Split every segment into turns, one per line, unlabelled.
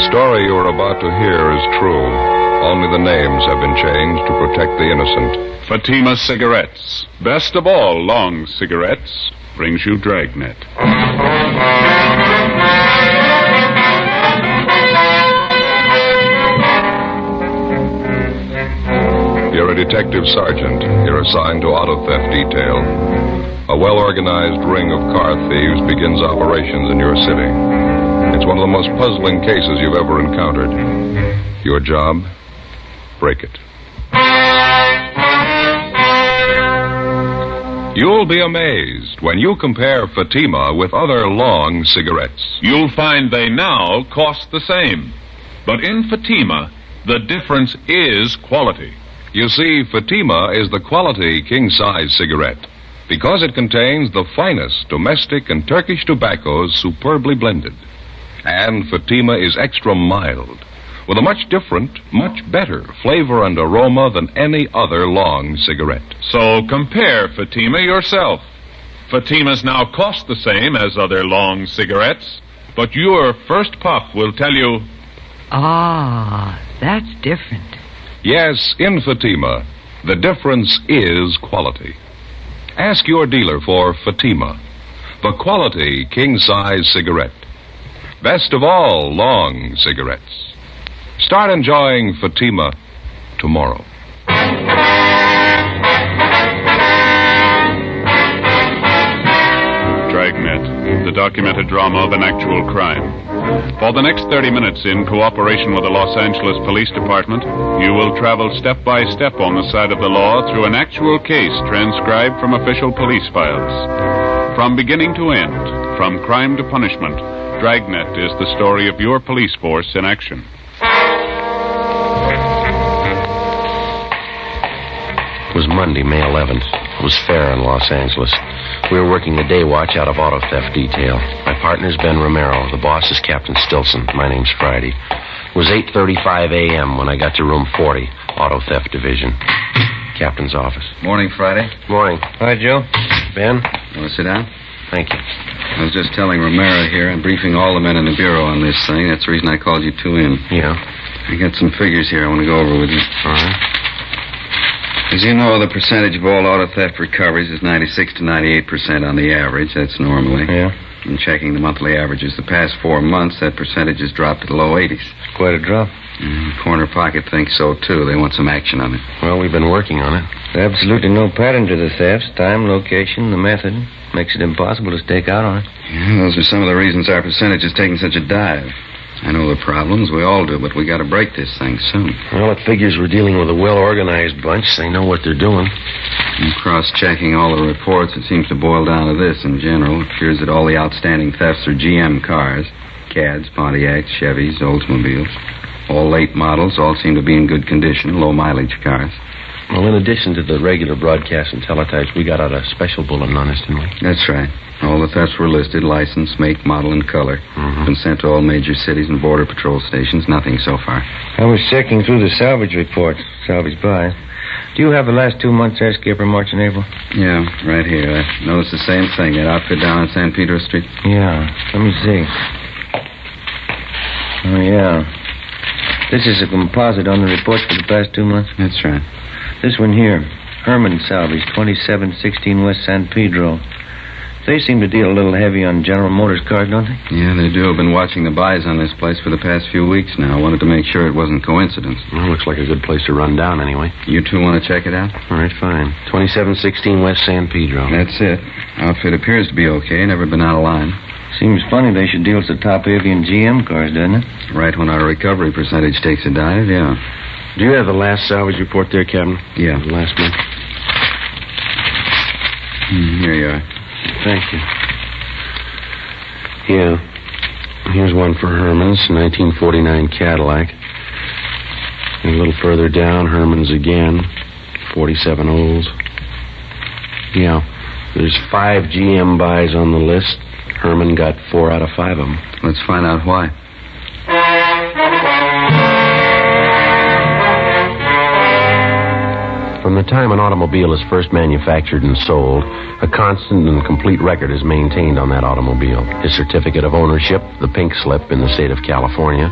story you are about to hear is true. Only the names have been changed to protect the innocent.
Fatima Cigarettes, best of all long cigarettes, brings you Dragnet.
You're a detective sergeant. You're assigned to auto theft detail. A well-organized ring of car thieves begins operations in your city. It's one of the most puzzling cases you've ever encountered. Your job? Break it. You'll be amazed when you compare Fatima with other long cigarettes.
You'll find they now cost the same. But in Fatima, the difference is quality.
You see, Fatima is the quality king-size cigarette because it contains the finest domestic and Turkish tobaccos superbly blended. And Fatima is extra mild, with a much different, much better flavor and aroma than any other long cigarette.
So compare Fatima yourself. Fatimas now cost the same as other long cigarettes, but your first puff will tell you...
Ah, that's different.
Yes, in Fatima, the difference is quality. Ask your dealer for Fatima, the quality king-size cigarette. Best of all long cigarettes. Start enjoying Fatima tomorrow.
Dragnet, the documented drama of an actual crime. For the next 30 minutes, in cooperation with the Los Angeles Police Department, you will travel step by step on the side of the law through an actual case transcribed from official police files. From beginning to end, from crime to punishment, Dragnet is the story of your police force in action.
It was Monday, May 11th. It was fair in Los Angeles. We were working the day watch out of auto theft detail. My partner's Ben Romero. The boss is Captain Stilson. My name's Friday. It was 8:35 a.m. when I got to room 40, auto theft division. Captain's office.
Morning, Friday.
Morning.
Hi, Joe.
Ben?
You want to sit down?
Thank you.
I was just telling Romero here. I'm briefing all the men in the bureau on this thing. That's the reason I called you two in.
Yeah.
I got some figures here I want to go over with you.
All right.
As you know, the percentage of all auto theft recoveries is 96 to 98% on the average. That's normally.
Yeah.
In checking the monthly averages the past 4 months, that percentage has dropped to the low 80s.
Quite a drop.
Corner Pocket thinks so, too. They want some action on it.
Well, we've been working on it.
Absolutely no pattern to the thefts. Time, location, the method. Makes it impossible to stake out on it.
Yeah, those are some of the reasons our percentage is taking such a dive. I know the problems. We all do, but we got to break this thing soon.
Well, it figures we're dealing with a well-organized bunch. They know what they're doing.
In cross-checking all the reports, it seems to boil down to this in general. It appears that all the outstanding thefts are GM cars. Cads, Pontiacs, Chevys, Oldsmobiles. All late models, all seem to be in good condition, low-mileage cars.
Well, in addition to the regular broadcasts and teletypes, we got out a special bulletin on this, didn't we?
That's right. All the thefts were listed, license, make, model, and color. Been sent to all major cities and border patrol stations. Nothing so far.
I was checking through the salvage reports. Salvage buy. Do you have the last 2 months there, Skipper, March and April?
Yeah, right here. I noticed the same thing. That outfit down on San Pedro Street.
Yeah. Let me see. Oh, yeah. This is a composite on the reports for the past 2 months.
That's right.
This one here. Herman Salvage, 2716 West San Pedro. They seem to deal a little heavy on General Motors cars, don't they?
Yeah, they do. I've been watching the buys on this place for the past few weeks now. I wanted to make sure it wasn't coincidence.
Well, looks like a good place to run down anyway.
You two want to check it out?
All right, fine. 2716 West San Pedro.
That's it. Outfit appears to be okay. Never been out of line.
Seems funny they should deal with the top avian GM cars, doesn't it?
Right when our recovery percentage takes a dive, yeah.
Do you have the last salvage report there, Captain?
Yeah.
The last one?
Here you are.
Thank you. Yeah. Here's one for Herman's, 1949 Cadillac. And a little further down, Herman's again, 47 Olds. Yeah. There's 5 GM buys on the list. Herman got 4 out of 5 of them.
Let's find out why.
From the time an automobile is first manufactured and sold, a constant and complete record is maintained on that automobile. His certificate of ownership, the pink slip in the state of California,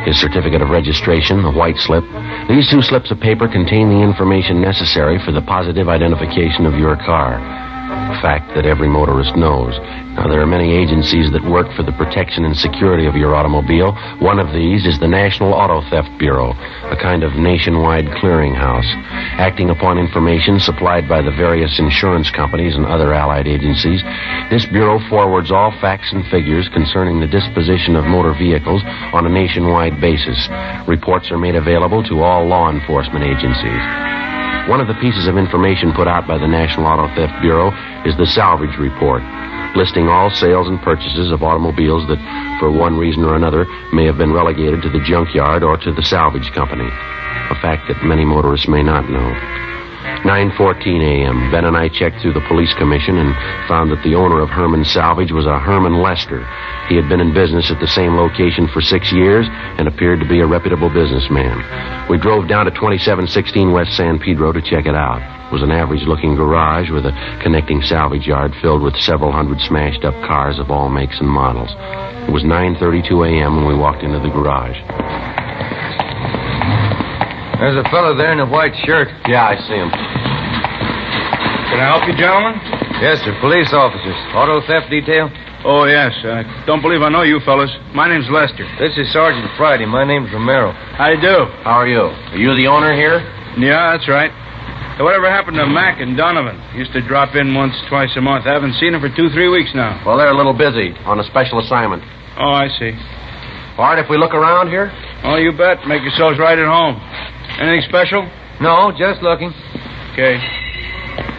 his certificate of registration, the white slip. These 2 slips of paper contain the information necessary for the positive identification of your car. A fact that every motorist knows. Now, there are many agencies that work for the protection and security of your automobile. One of these is the National Auto Theft Bureau, a kind of nationwide clearinghouse. Acting upon information supplied by the various insurance companies and other allied agencies, this bureau forwards all facts and figures concerning the disposition of motor vehicles on a nationwide basis. Reports are made available to all law enforcement agencies. One of the pieces of information put out by the National Auto Theft Bureau is the salvage report, listing all sales and purchases of automobiles that, for one reason or another, may have been relegated to the junkyard or to the salvage company, a fact that many motorists may not know. 9:14 a.m., Ben and I checked through the police commission and found that the owner of Herman Salvage was a Herman Lester. He had been in business at the same location for 6 years and appeared to be a reputable businessman. We drove down to 2716 West San Pedro to check it out. It was an average-looking garage with a connecting salvage yard filled with several hundred smashed-up cars of all makes and models. It was 9:32 a.m. when we walked into the garage.
There's a fellow there in a white shirt.
Yeah, I see him.
Can I help you, gentlemen?
Yes, sir. Police officers. Auto theft detail?
Oh, yes. I don't believe I know you fellas. My name's Lester.
This is Sergeant Friday. My name's Romero.
How you do?
How are you? Are you the owner here?
Yeah, that's right. Hey, whatever happened to Mac and Donovan? Used to drop in once, twice a month. I haven't seen them for 2-3 weeks now.
Well, they're a little busy on a special assignment.
Oh, I see.
All right, if we look around here?
Oh, you bet. Make yourselves right at home. Anything special?
No, just looking.
Okay.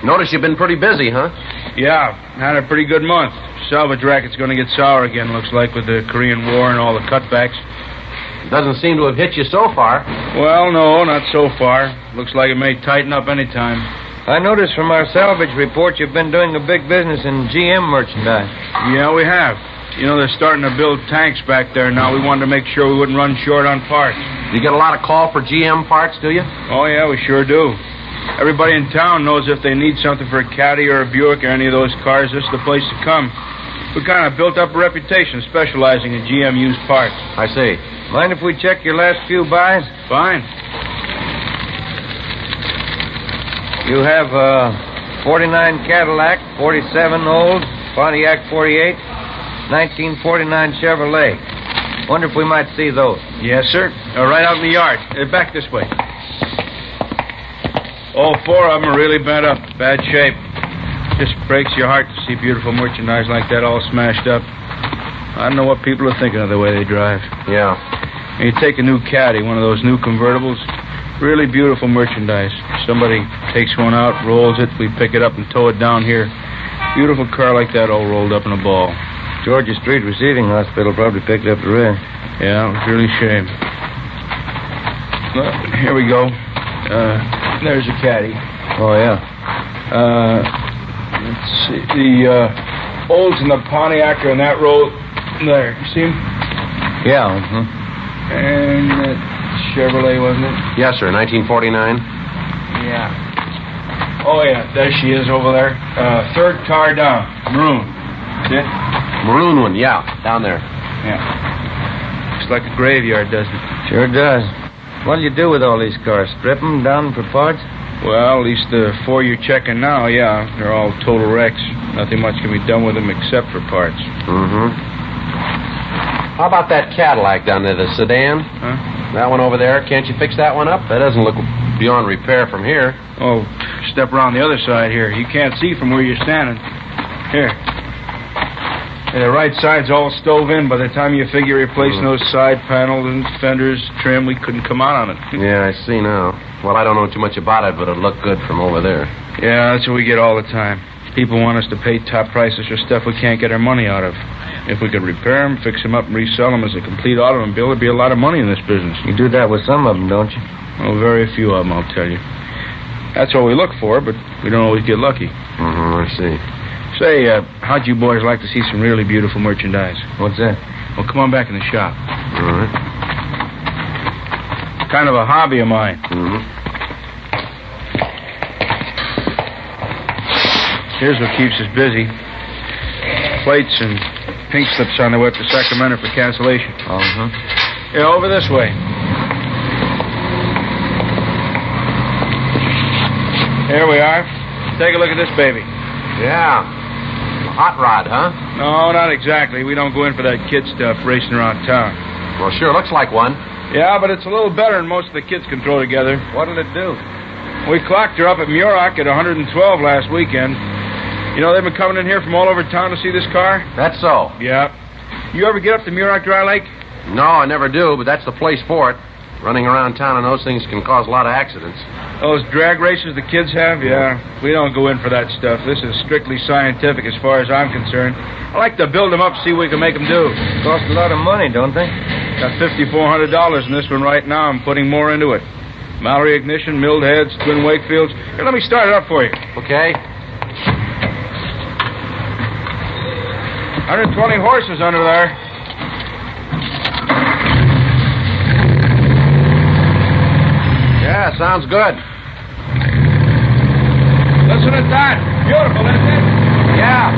Notice you've been pretty busy, huh?
Yeah, had a pretty good month. Salvage racket's going to get sour again, looks like, with the Korean War and all the cutbacks.
Doesn't seem to have hit you so far.
Well, no, not so far. Looks like it may tighten up any time.
I noticed from our salvage report you've been doing a big business in GM merchandise.
Yeah, we have. You know, they're starting to build tanks back there now. We wanted to make sure we wouldn't run short on parts.
Do you get a lot of call for GM parts, do you?
Oh, yeah, we sure do. Everybody in town knows if they need something for a Caddy or a Buick or any of those cars, this is the place to come. We kind of built up a reputation specializing in GM used parts.
I see.
Mind if we check your last few buys?
Fine.
You have a 49 Cadillac, 47 old, Pontiac 48, 1949 Chevrolet. Wonder if we might see those.
Yes, sir. Right out in the yard. Back this way. All 4 of them are really bent up. Bad shape. Just breaks your heart to see beautiful merchandise like that all smashed up. I don't know what people are thinking of the way they drive.
Yeah.
And you take a new Caddy, one of those new convertibles, really beautiful merchandise. Somebody takes one out, rolls it, we pick it up and tow it down here. Beautiful car like that all rolled up in a ball.
Georgia Street Receiving Hospital probably picked up the rest.
Yeah, it was really a shame. Well, here we go. There's a Caddy.
Oh, yeah.
Let's see. The olds in the Pontiac are in that row there. You see them?
Yeah.
And that Chevrolet, wasn't it?
Yes, sir. 1949.
Yeah. Oh, yeah. There she is over there. Third car down. Maroon. See it?
Maroon one, yeah. Down there.
Yeah. Looks like a graveyard, doesn't it?
Sure does. What'll you do with all these cars? Strip them down for parts?
Well, at least the 4 you're checking now, yeah. They're all total wrecks. Nothing much can be done with them except for parts.
Mm-hmm. How about that Cadillac down there, the sedan?
Huh?
That one over there. Can't you fix that one up? That doesn't look beyond repair from here.
Oh, step around the other side here. You can't see from where you're standing. Here. And the right side's all stove in. By the time you figure replacing those side panels and fenders, trim, we couldn't come out on it.
Yeah, I see now. Well, I don't know too much about it, but it'll look good from over there.
Yeah, that's what we get all the time. People want us to pay top prices for stuff we can't get our money out of. If we could repair them, fix them up, and resell them as a complete automobile, there'd be a lot of money in this business.
You do that with some of them, don't you?
Well, very few of them, I'll tell you. That's what we look for, but we don't always get lucky.
Mm-hmm, I see.
Say, how'd you boys like to see some really beautiful merchandise?
What's that?
Well, come on back in the shop.
All right.
Kind of a hobby of mine.
Mm-hmm.
Here's what keeps us busy. Plates and pink slips on their way up to Sacramento for cancellation.
Uh-huh.
Yeah, over this way. Here we are. Take a look at this baby.
Yeah. A hot rod, huh?
No, not exactly. We don't go in for that kid stuff racing around town.
Well, sure looks like one.
Yeah, but it's a little better than most of the kids can throw together.
What'll it do?
We clocked her up at Muroc at 112 last weekend. You know, they've been coming in here from all over town to see this car?
That's so.
Yeah. You ever get up to Muroc Dry Lake?
No, I never do, but that's the place for it. Running around town and those things can cause a lot of accidents.
Those drag races the kids have? Yeah. We don't go in for that stuff. This is strictly scientific as far as I'm concerned. I like to build them up, see what we can make them do.
Cost a lot of money, don't they?
Got $5,400 in this one right now. I'm putting more into it. Mallory ignition, milled heads, twin Wakefields. Here, let me start it up for you.
Okay.
120 horses under there.
Yeah, sounds good.
Listen at that. Beautiful, isn't it?
Yeah.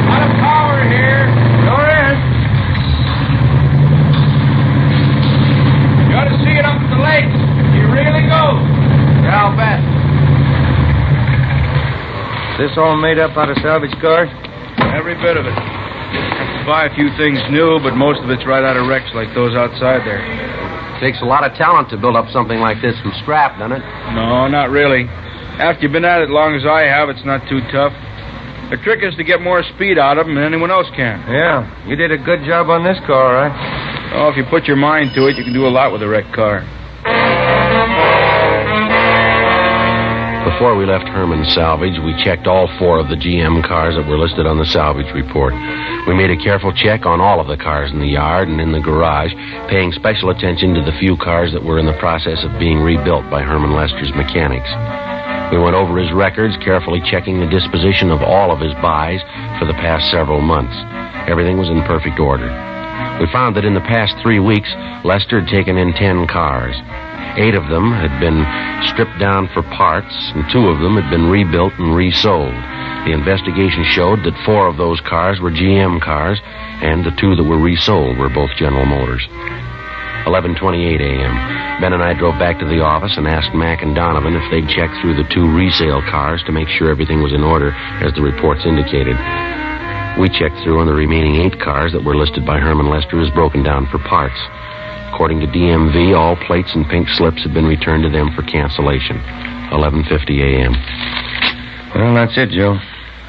A lot of power here. Sure is. You ought to see it up at the lake. You really go.
Yeah, I'll bet.
Is this all made up out of salvage cars?
Every bit of it. Have to buy a few things new, but most of it's right out of wrecks like those outside there.
Takes a lot of talent to build up something like this from scrap, doesn't it?
No, not really. After you've been at it as long as I have, it's not too tough. The trick is to get more speed out of them than anyone else can.
Yeah, you did a good job on this car, all right?
Oh, if you put your mind to it, you can do a lot with a wrecked car.
Before we left Herman's Salvage, we checked all 4 of the GM cars that were listed on the salvage report. We made a careful check on all of the cars in the yard and in the garage, paying special attention to the few cars that were in the process of being rebuilt by Herman Lester's mechanics. We went over his records, carefully checking the disposition of all of his buys for the past several months. Everything was in perfect order. We found that in the past 3 weeks, Lester had taken in 10 cars. 8 of them had been stripped down for parts, and 2 of them had been rebuilt and resold. The investigation showed that 4 of those cars were GM cars, and the 2 that were resold were both General Motors. 11:28 a.m. Ben and I drove back to the office and asked Mac and Donovan if they'd check through the 2 resale cars to make sure everything was in order, as the reports indicated. We checked through on the remaining 8 cars that were listed by Herman Lester as broken down for parts. According to DMV, all plates and pink slips had been returned to them for cancellation. 11:50 a.m.
Well, that's it, Joe.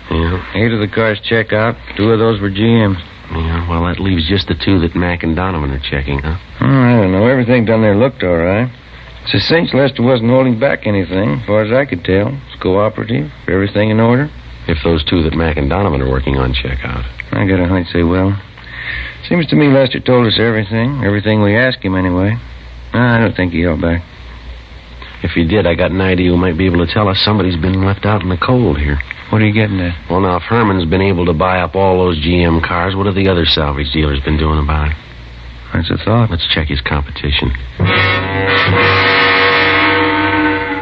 Yeah.
8 of the cars check out. 2 of those were GMs.
Yeah, well, that leaves just the 2 that Mac and Donovan are checking, huh?
I don't know. Everything down there looked all right. It's a cinch Lester wasn't holding back anything, as far as I could tell. It's cooperative. Everything in order.
If those 2 that Mac and Donovan are working on check out.
I got a hunch they will. Seems to me Lester told us everything. Everything we asked him, anyway. I don't think he held back.
If he did, I got an idea who might be able to tell us somebody's been left out in the cold here.
What are you getting at?
Well, now, if Herman's been able to buy up all those GM cars, what have the other salvage dealers been doing about it?
That's a thought.
Let's check his competition.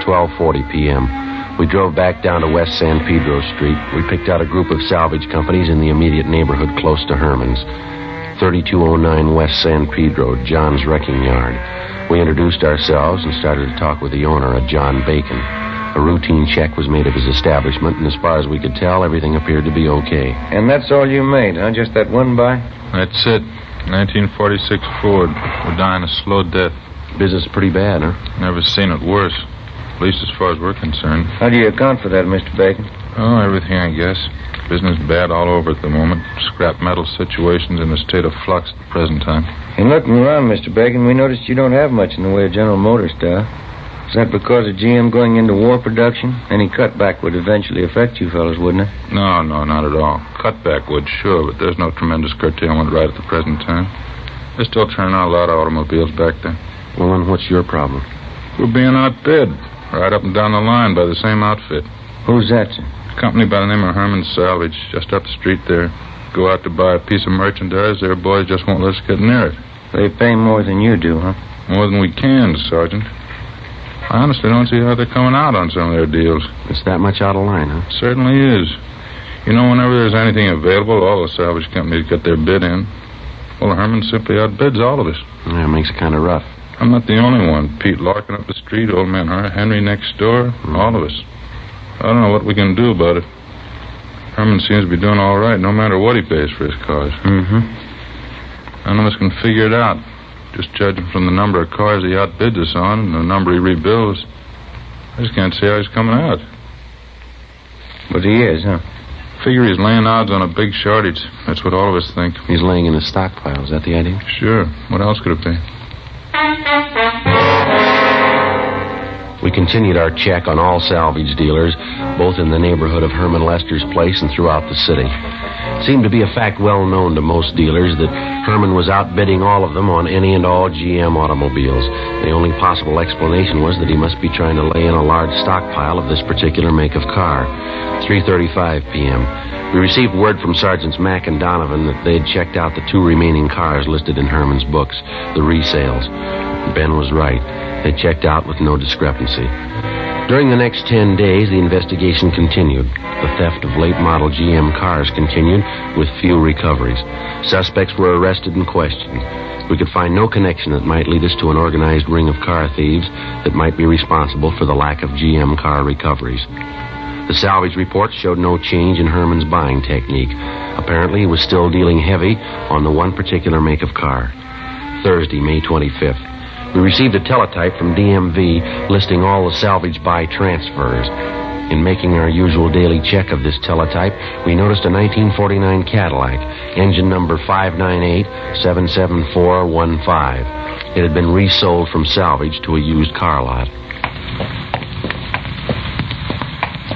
12:40 p.m. We drove back down to West San Pedro Street. We picked out a group of salvage companies in the immediate neighborhood close to Herman's. 3209 West San Pedro, John's Wrecking Yard. We introduced ourselves and started to talk with the owner, a John Bacon. A routine check was made of his establishment, and as far as we could tell, everything appeared to be okay.
And that's all you made, huh? Just that one buy?
That's it. 1946 Ford. We're dying a slow death.
Business pretty bad, huh?
Never seen it worse. At least as far as we're concerned.
How do you account for that, Mr. Bacon?
Oh, everything, I guess. Business bad all over at the moment. Scrap metal situation's in a state of flux at the present time.
In looking around, Mr. Bacon, we noticed you don't have much in the way of General Motors stuff. Is that because of GM going into war production? Any cutback would eventually affect you fellas, wouldn't it?
No, not at all. Cutback would, sure, but there's no tremendous curtailment right at the present time. They're still turning out a lot of automobiles back there.
Well, then what's your problem?
We're being outbid. Right up and down the line by the same outfit.
Who's that, sir?
A company by the name of Herman's Salvage, just up the street there. Go out to buy a piece of merchandise, their boys just won't let us get near it.
They pay more than you do, huh?
More than we can, Sergeant. I honestly don't see how they're coming out on some of their deals.
It's that much out of line, huh?
Certainly is. You know, whenever there's anything available, all the salvage companies get their bid in. Well, Herman simply outbids all of us.
Yeah, it makes it kind of rough.
I'm not the only one. Pete Larkin up the street, old man Henry next door, all of us. I don't know what we can do about it. Herman seems to be doing all right, no matter what he pays for his cars.
Mm-hmm.
None of us can figure it out. Just judging from the number of cars he outbids us on and the number he rebuilds, I just can't see how he's coming out.
But he is, huh?
Figure he's laying odds on a big shortage. That's what all of us think.
He's laying in his stockpile. Is that the idea?
Sure. What else could it be?
We continued our check on all salvage dealers, both in the neighborhood of Herman Lester's place and throughout the city. It seemed to be a fact well known to most dealers that Herman was outbidding all of them on any and all GM automobiles. The only possible explanation was that he must be trying to lay in a large stockpile of this particular make of car. 3:35 p.m. We received word from Sergeants Mack and Donovan that they had checked out the 2 remaining cars listed in Herman's books, the resales. Ben was right. They checked out with no discrepancy. During the next 10 days, the investigation continued. The theft of late-model GM cars continued, with few recoveries. Suspects were arrested and questioned. We could find no connection that might lead us to an organized ring of car thieves that might be responsible for the lack of GM car recoveries. The salvage report showed no change in Herman's buying technique. Apparently, he was still dealing heavy on the one particular make of car. Thursday, May 25th. We received a teletype from DMV listing all the salvage buy transfers. In making our usual daily check of this teletype, we noticed a 1949 Cadillac, engine number 598-77415. It had been resold from salvage to a used car lot.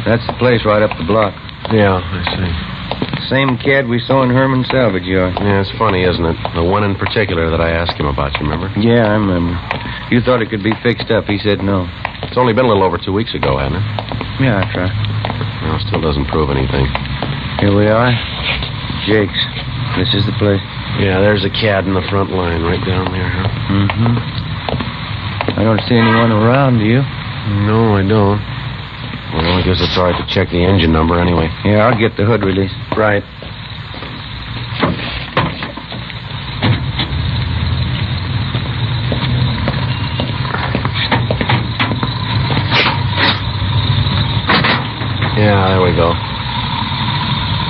That's the place right up the block.
Yeah, I see.
Same cad we saw in Herman's salvage yard.
Yeah, it's funny, isn't it? The one in particular that I asked him about, you remember?
Yeah, I remember. You thought it could be fixed up. He said no.
It's only been a little over 2 weeks ago, hasn't it?
Yeah, that's right.
Well, it still doesn't prove anything.
Here we are. Jake's. This is the place.
Yeah, there's a cad in the front line right down there, huh?
Mm-hmm. I don't see anyone around, do you?
No, I don't. Well, I guess it's all right to check the engine number anyway.
Yeah, I'll get the hood release.
Right. Yeah, there we go.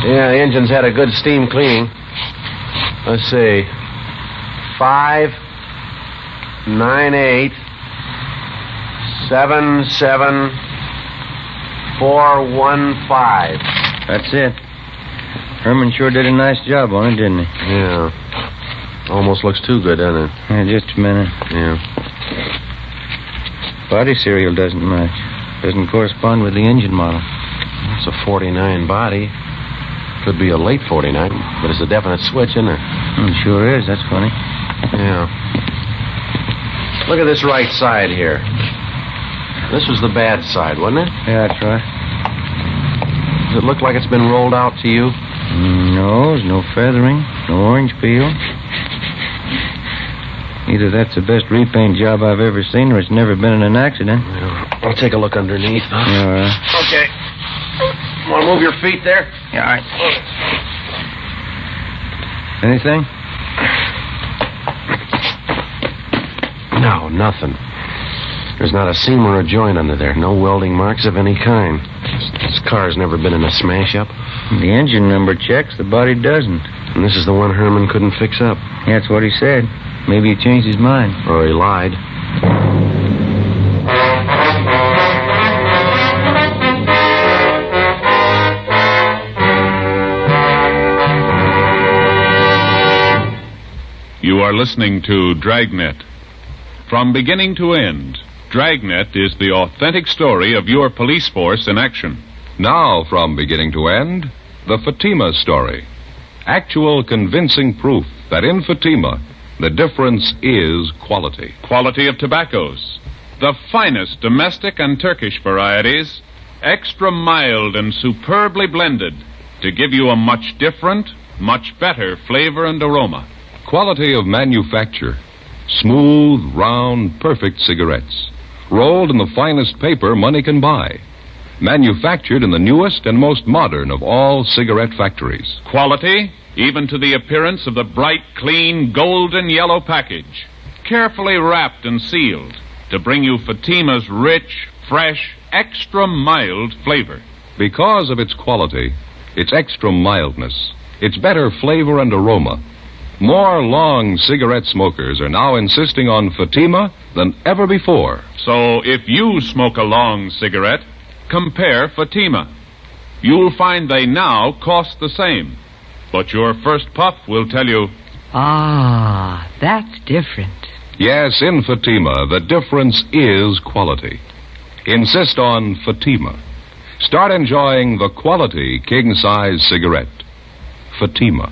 Yeah, the engine's had a good steam cleaning. Let's see. 598-77-415.
That's it. Herman sure did a nice job on it, didn't he?
Yeah. Almost looks too good, doesn't it?
Yeah, just a minute.
Yeah.
Body serial doesn't match. Doesn't correspond with the engine model.
It's a 49 body. Could be a late 49, but it's a definite switch, isn't it?
It sure is. That's funny.
Yeah. Look at this right side here. This was the bad side, wasn't it?
Yeah, that's right.
Does it look like it's been rolled out to you?
No, there's no feathering, no orange peel. Either that's the best repaint job I've ever seen, or it's never been in an accident.
Yeah. I'll take a look underneath, huh?
Yeah, all right.
Okay. Want to move your feet there?
Yeah, all right. Anything?
No, nothing. There's not a seam or a joint under there. No welding marks of any kind. This car's never been in a smash-up.
The engine number checks, the body doesn't.
And this is the one Herman couldn't fix up.
Yeah, that's what he said. Maybe he changed his mind.
Or he lied.
You are listening to Dragnet. From beginning to end, Dragnet is the authentic story of your police force in action.
Now, from beginning to end, the Fatima story. Actual convincing proof that in Fatima, the difference is quality.
Quality of tobaccos. The finest domestic and Turkish varieties, extra mild and superbly blended to give you a much different, much better flavor and aroma.
Quality of manufacture. Smooth, round, perfect cigarettes. Rolled in the finest paper money can buy. manufactured in the newest and most modern of all cigarette factories.
Quality, even to the appearance of the bright, clean, golden yellow package. Carefully wrapped and sealed to bring you Fatima's rich, fresh, extra mild flavor.
Because of its quality, its extra mildness, its better flavor and aroma, more long cigarette smokers are now insisting on Fatima than ever before.
So if you smoke a long cigarette, compare Fatima. You'll find they now cost the same. But your first puff will tell you,
Ah, that's different.
Yes, in Fatima, the difference is quality. Insist on Fatima. Start enjoying the quality king-size cigarette. Fatima.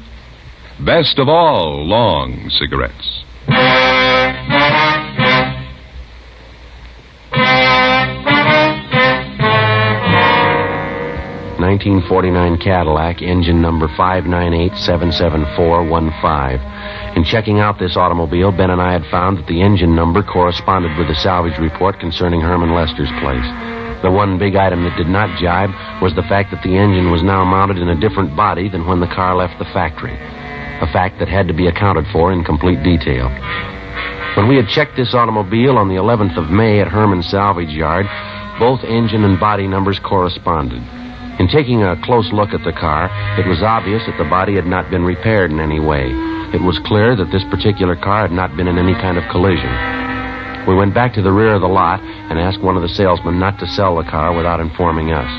Best of all long cigarettes.
1949 Cadillac, engine number 598-77415. In checking out this automobile, Ben and I had found that the engine number corresponded with the salvage report concerning Herman Lester's place. The one big item that did not jibe was the fact that the engine was now mounted in a different body than when the car left the factory. A fact that had to be accounted for in complete detail. When we had checked this automobile on the 11th of May at Herman's salvage yard, both engine and body numbers corresponded. In taking a close look at the car, it was obvious that the body had not been repaired in any way. It was clear that this particular car had not been in any kind of collision. We went back to the rear of the lot and asked one of the salesmen not to sell the car without informing us.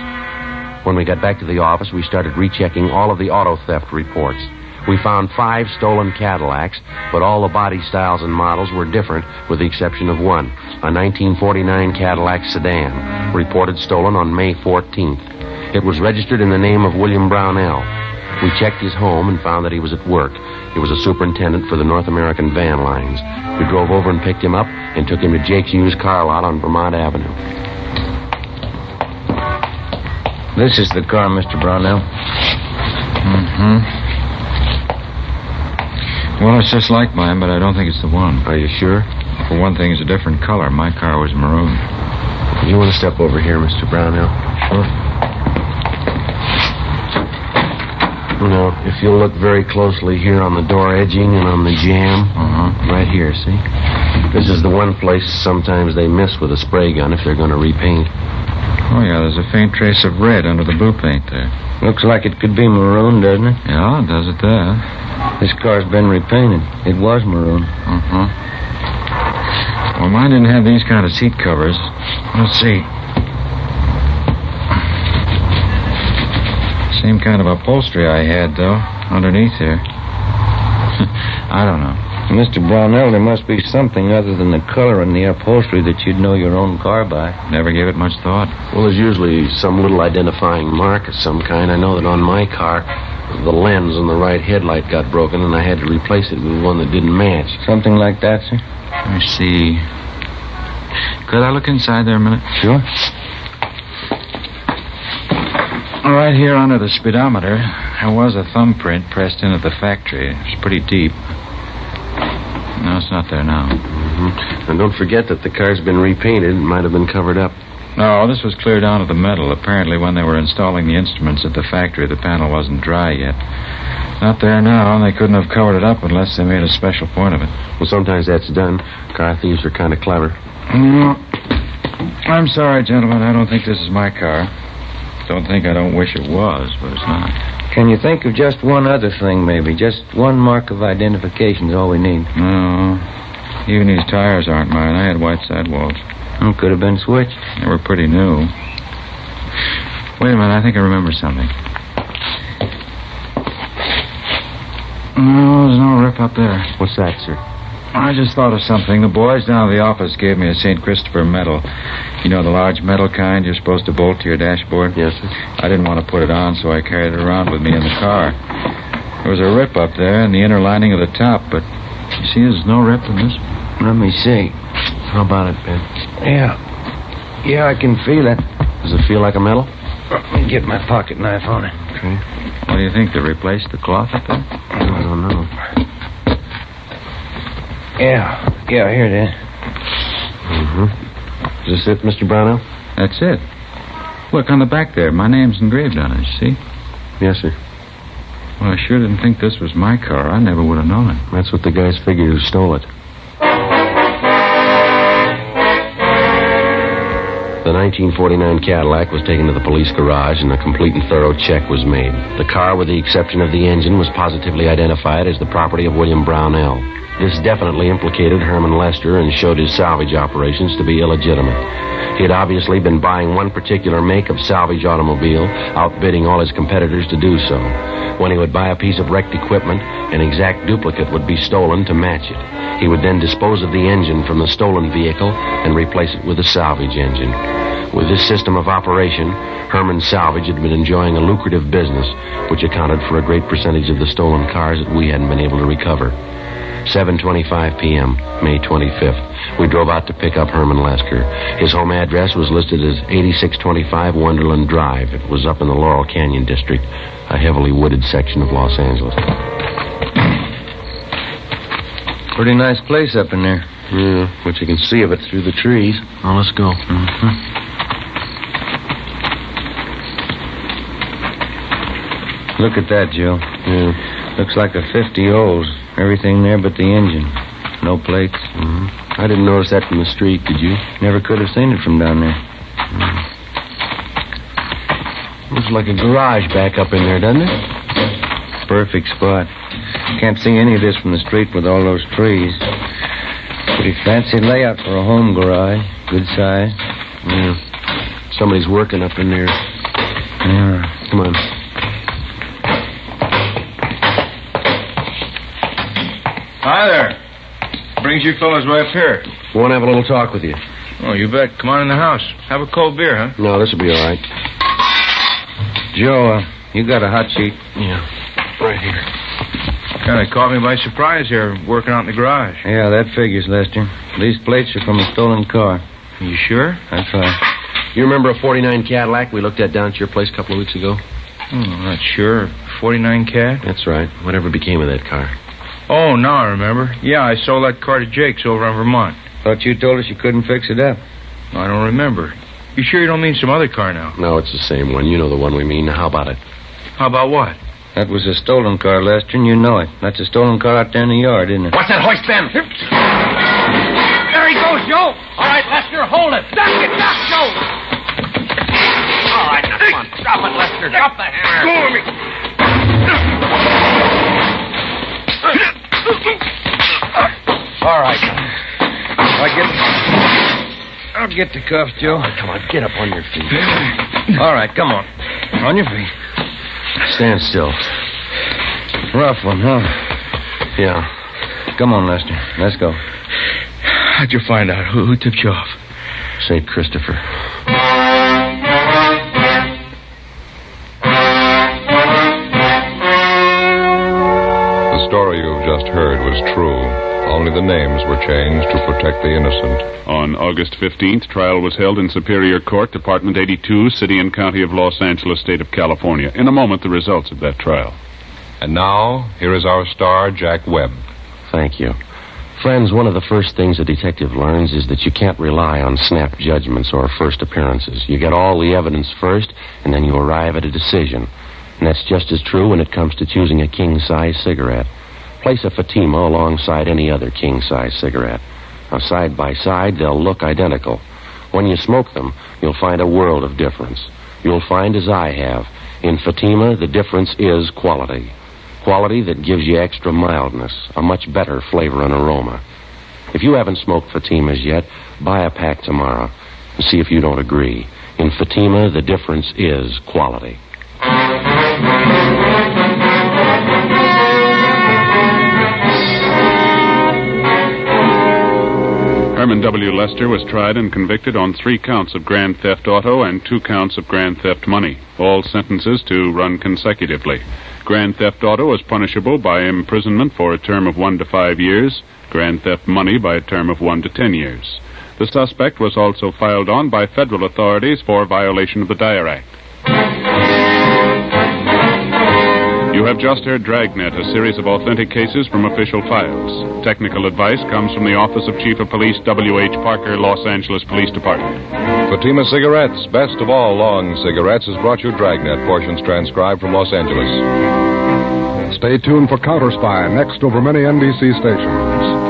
When we got back to the office, we started rechecking all of the auto theft reports. We found 5 stolen Cadillacs, but all the body styles and models were different, with the exception of one, a 1949 Cadillac sedan, reported stolen on May 14th. It was registered in the name of William Brownell. We checked his home and found that he was at work. He was a superintendent for the North American van lines. We drove over and picked him up and took him to Jake's used car lot on Vermont Avenue.
This is the car, Mr. Brownell.
Mm-hmm. Well, it's just like mine, but I don't think it's the one.
Are you sure?
For one thing, it's a different color. My car was maroon.
You want to step over here, Mr. Brownell?
Sure.
Now, if you'll look very closely here on the door edging and on the jamb. Right here, see? This is the one place sometimes they miss with a spray gun if they're going to repaint.
Oh, yeah, there's a faint trace of red under the blue paint there.
Looks like it could be maroon, doesn't it?
Yeah, does it there?
This car's been repainted. It was maroon.
Well, mine didn't have these kind of seat covers. Let's see. Same kind of upholstery I had, though, underneath here. I don't know.
Mr. Brownell, there must be something other than the color and the upholstery that you'd know your own car by.
Never gave it much thought.
Well, there's usually some little identifying mark of some kind. I know that on my car, the lens on the right headlight got broken, and I had to replace it with one that didn't match.
Something like that, sir?
Let me see. Could I look inside there a minute?
Sure.
Right here under the speedometer, there was a thumbprint pressed in at the factory. It's pretty deep. No, it's not there now.
And don't forget that the car's been repainted. It might have been covered up.
No, this was clear down to the metal. Apparently, when they were installing the instruments at the factory, the panel wasn't dry yet. Not there now, and they couldn't have covered it up unless they made a special point of it.
Well, sometimes that's done. Car thieves are kind of clever.
No. I'm sorry, gentlemen. I don't think this is my car. Don't think I don't wish it was, but it's not.
Can you think of just one other thing, maybe? Just one mark of identification is all we need.
No. Even these tires aren't mine. I had white sidewalls.
Oh, could have been switched.
They were pretty new. Wait a minute. I think I remember something. No, there's no rip up there.
What's that, sir?
I just thought of something. The boys down at the office gave me a St. Christopher medal. You know, the large metal kind you're supposed to bolt to your dashboard?
Yes, sir.
I didn't want to put it on, so I carried it around with me in the car. There was a rip up there in the inner lining of the top, but you see there's no rip in this.
Let me see.
How about it, Ben?
Yeah, I can feel it.
Does it feel like a metal?
Let me get my pocket knife on it.
Okay.
What do you think? They replaced the cloth up there?
I don't know.
Yeah, here it is.
Is this it, Mr. Brownell?
That's it.
Look, on the back there, my name's engraved on it, you see?
Yes, sir.
Well, I sure didn't think this was my car. I never would have known it.
That's what the guys figured who stole it. The 1949 Cadillac was taken to the police garage and a complete and thorough check was made. The car, with the exception of the engine, was positively identified as the property of William Brownell. This definitely implicated Herman Lester and showed his salvage operations to be illegitimate. He had obviously been buying one particular make of salvage automobile, outbidding all his competitors to do so. When he would buy a piece of wrecked equipment, an exact duplicate would be stolen to match it. He would then dispose of the engine from the stolen vehicle and replace it with a salvage engine. With this system of operation, Herman Salvage had been enjoying a lucrative business, which accounted for a great percentage of the stolen cars that we hadn't been able to recover. 7:25 p.m., May 25th. We drove out to pick up Herman Lester. His home address was listed as 8625 Wonderland Drive. It was up in the Laurel Canyon district, a heavily wooded section of Los Angeles.
Pretty nice place up in there.
Yeah, but you can see of it through the trees.
Now, let's go. Look at that, Joe.
Yeah.
Looks like a 50 O's. Everything there but the engine. No plates.
I didn't notice that from the street, did you?
Never could have seen it from down there.
Looks like a garage back up in there, doesn't it?
Perfect spot. Can't see any of this from the street with all those trees. Pretty fancy layout for a home garage. Good size.
Yeah. Somebody's working up in there.
Yeah.
Come on.
Hi there. Brings you fellas way up here.
We want to have a little talk with you.
Oh, you bet. Come on in the house. Have a cold beer, huh?
No, this will be all right.
Joe, you got a hot sheet?
Yeah, right here.
Kind of caught me by surprise here, working out in the garage.
Yeah, that figures, Lester. These plates are from a stolen car.
You sure?
That's right.
You remember a 49 Cadillac we looked at down at your place a couple of weeks ago?
I'm not sure. 49 Cad?
That's right. Whatever became of that car?
Oh, now I remember. Yeah, I sold that car to Jake's over in Vermont.
Thought you told us you couldn't fix it up.
I don't remember. You sure you don't mean some other car now?
No, it's the same one. You know the one we mean. How about it?
How about what?
That was a stolen car, Lester, and you know it. That's a stolen car out there in the yard, isn't it?
What's that hoist then?
There he goes, Joe. All right, Lester, hold it. Duck it, duck, Joe. All right, now, come on. Drop it, Lester. Drop the hammer. Go with me.
All right. I'll get the cuffs, Joe.
Oh, come on, get up on your feet.
All right, come on. On your feet.
Stand still.
Rough one, huh?
Yeah.
Come on, Lester. Let's go.
How'd you find out? Who tipped you off?
St. Christopher.
The story you've just heard was true. Only the names were changed to protect the innocent.
On August 15th, trial was held in Superior Court, Department 82, City and County of Los Angeles, State of California. In a moment, the results of that trial.
And now, here is our star, Jack Webb.
Thank you. Friends, one of the first things a detective learns is that you can't rely on snap judgments or first appearances. You get all the evidence first, and then you arrive at a decision. And that's just as true when it comes to choosing a king-size cigarette. Place a Fatima alongside any other king-size cigarette. Now, side by side, they'll look identical. When you smoke them, you'll find a world of difference. You'll find, as I have, in Fatima, the difference is quality. Quality that gives you extra mildness, a much better flavor and aroma. If you haven't smoked Fatimas yet, buy a pack tomorrow and see if you don't agree. In Fatima, the difference is quality.
Herman W. Lester was tried and convicted on 3 counts of grand theft auto and 2 counts of grand theft money, all sentences to run consecutively. Grand theft auto is punishable by imprisonment for a term of 1 to 5 years, grand theft money by a term of 1 to 10 years. The suspect was also filed on by federal authorities for violation of the Dyer Act. You have just heard Dragnet, a series of authentic cases from official files. Technical advice comes from the Office of Chief of Police W.H. Parker, Los Angeles Police Department.
Fatima Cigarettes, best of all long cigarettes, has brought you Dragnet, portions transcribed from Los Angeles.
Stay tuned for Counter Spy, next over many NBC stations.